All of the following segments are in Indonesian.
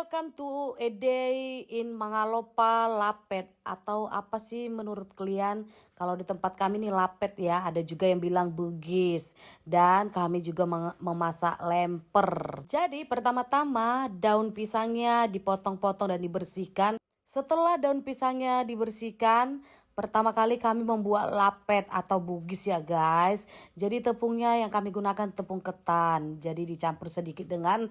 Welcome to a day in Mangalopa Lapet, atau apa sih menurut kalian? Kalau di tempat kami nih lapet ya, ada juga yang bilang bugis, dan kami juga memasak lemper. Jadi pertama-tama daun pisangnya dipotong-potong dan dibersihkan. Setelah daun pisangnya dibersihkan, pertama kali kami membuat lapet atau bugis ya guys. Jadi tepungnya yang kami gunakan tepung ketan. Jadi dicampur sedikit dengan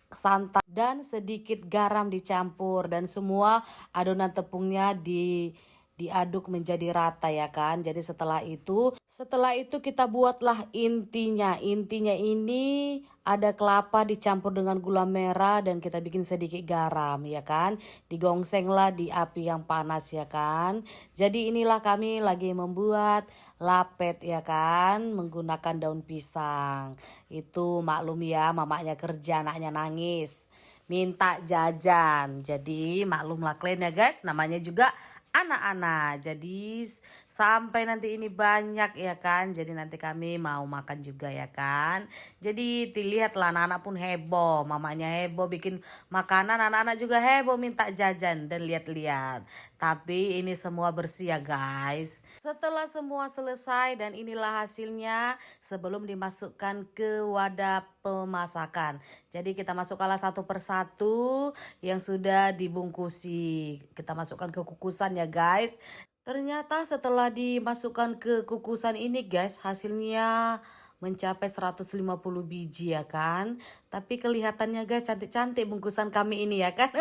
santan dan sedikit garam dicampur, dan semua adonan tepungnya diaduk menjadi rata ya kan. Jadi setelah itu kita buatlah intinya. Intinya ini ada kelapa dicampur dengan gula merah dan kita bikin sedikit garam ya kan. Digongsenglah di api yang panas ya kan. Jadi inilah kami lagi membuat lapet ya kan, menggunakan daun pisang. Itu maklum ya, mamanya kerja, anaknya nangis minta jajan. Jadi maklumlah kalian ya guys, namanya juga anak-anak. Jadi sampai nanti ini banyak ya kan. Jadi nanti kami mau makan juga ya kan. Jadi dilihatlah, anak-anak pun heboh. Mamanya heboh bikin makanan, anak-anak juga heboh minta jajan dan lihat-lihat. Tapi ini semua bersih ya guys. Setelah semua selesai dan inilah hasilnya sebelum dimasukkan ke wadah pemasakan. Jadi kita masukkanlah satu persatu yang sudah dibungkusi. Kita masukkan ke kukusan ya guys. Ternyata setelah dimasukkan ke kukusan ini guys, hasilnya mencapai 150 biji ya kan. Tapi kelihatannya guys cantik-cantik bungkusan kami ini ya kan.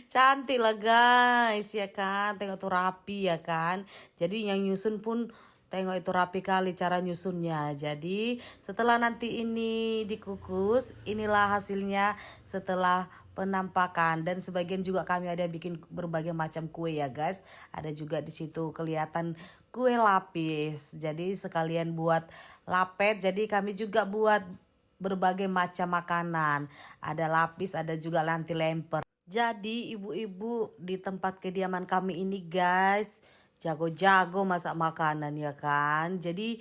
Cantik lah guys ya kan. Tengok tuh rapi ya kan. Jadi yang nyusun pun tengok itu rapi kali cara nyusunnya. Jadi setelah nanti ini dikukus, inilah hasilnya setelah penampakan. Dan sebagian juga kami ada bikin berbagai macam kue ya guys. Ada juga di situ kelihatan kue lapis. Jadi sekalian buat lapet. Jadi kami juga buat berbagai macam makanan. Ada lapis, ada juga lanti lemper. Jadi ibu-ibu di tempat kediaman kami ini guys jago-jago masak makanan ya kan. Jadi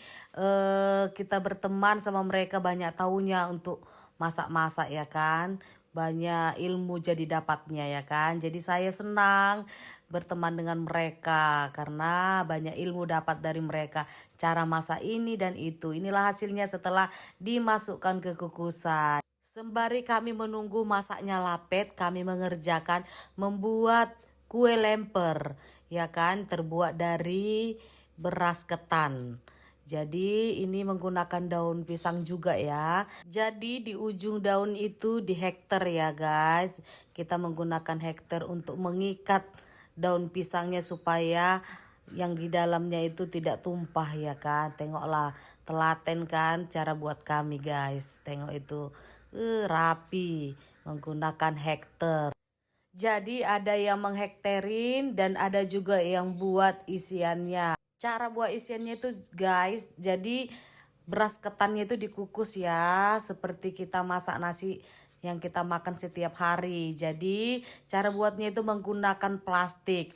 kita berteman sama mereka, banyak taunya untuk masak-masak ya kan. Banyak ilmu jadi dapatnya ya kan. Jadi saya senang berteman dengan mereka karena banyak ilmu dapat dari mereka. Cara masak ini dan itu. Inilah hasilnya setelah dimasukkan ke kukusan. Sembari kami menunggu masaknya lapet, kami mengerjakan membuat kue lemper ya kan, terbuat dari beras ketan. Jadi ini menggunakan daun pisang juga ya. Jadi di ujung daun itu di hektar ya guys. Kita menggunakan hektar untuk mengikat daun pisangnya supaya yang di dalamnya itu tidak tumpah ya kan. Tengoklah, telaten kan cara buat kami guys. Tengok itu rapi menggunakan hektar. Jadi ada yang menghekterin dan ada juga yang buat isiannya. Cara buat isiannya itu guys, jadi beras ketannya itu dikukus ya, seperti kita masak nasi yang kita makan setiap hari. Jadi cara buatnya itu menggunakan plastik.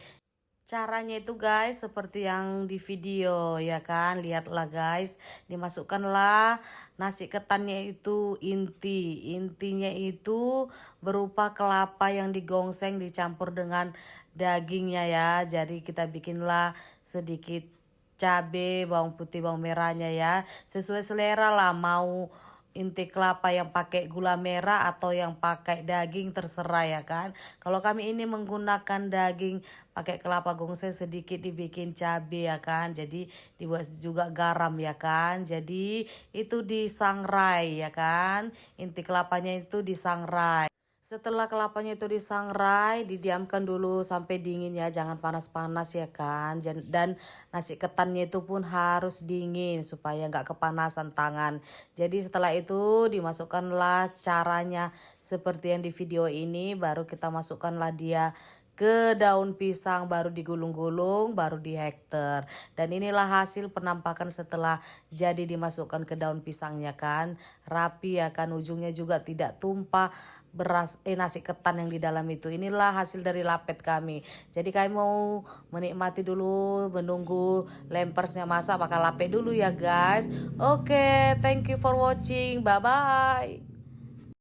Caranya itu guys seperti yang di video ya kan. Lihatlah guys, dimasukkanlah nasi ketannya itu intinya itu berupa kelapa yang digongseng dicampur dengan dagingnya ya. Jadi kita bikinlah sedikit cabai, bawang putih, bawang merahnya ya, sesuai selera lah, mau inti kelapa yang pakai gula merah atau yang pakai daging terserah ya kan. Kalau kami ini menggunakan daging pakai kelapa gongseng, sedikit dibikin cabai ya kan. Jadi dibuat juga garam ya kan. Jadi itu disangrai ya kan. Inti kelapanya itu disangrai. Setelah kelapanya itu disangrai, didiamkan dulu sampai dingin ya, jangan panas-panas ya kan. Dan nasi ketannya itu pun harus dingin supaya nggak kepanasan tangan. Jadi setelah itu dimasukkanlah caranya seperti yang di video ini, baru kita masukkanlah dia ke daun pisang, baru digulung-gulung, baru di hektar. Dan inilah hasil penampakan setelah jadi dimasukkan ke daun pisangnya kan. Rapi ya kan, ujungnya juga tidak tumpah nasi ketan yang di dalam itu. Inilah hasil dari lapet kami. Jadi kami mau menikmati dulu, menunggu lempersnya masak, makan lapet dulu ya guys. Oke, thank you for watching. Bye bye.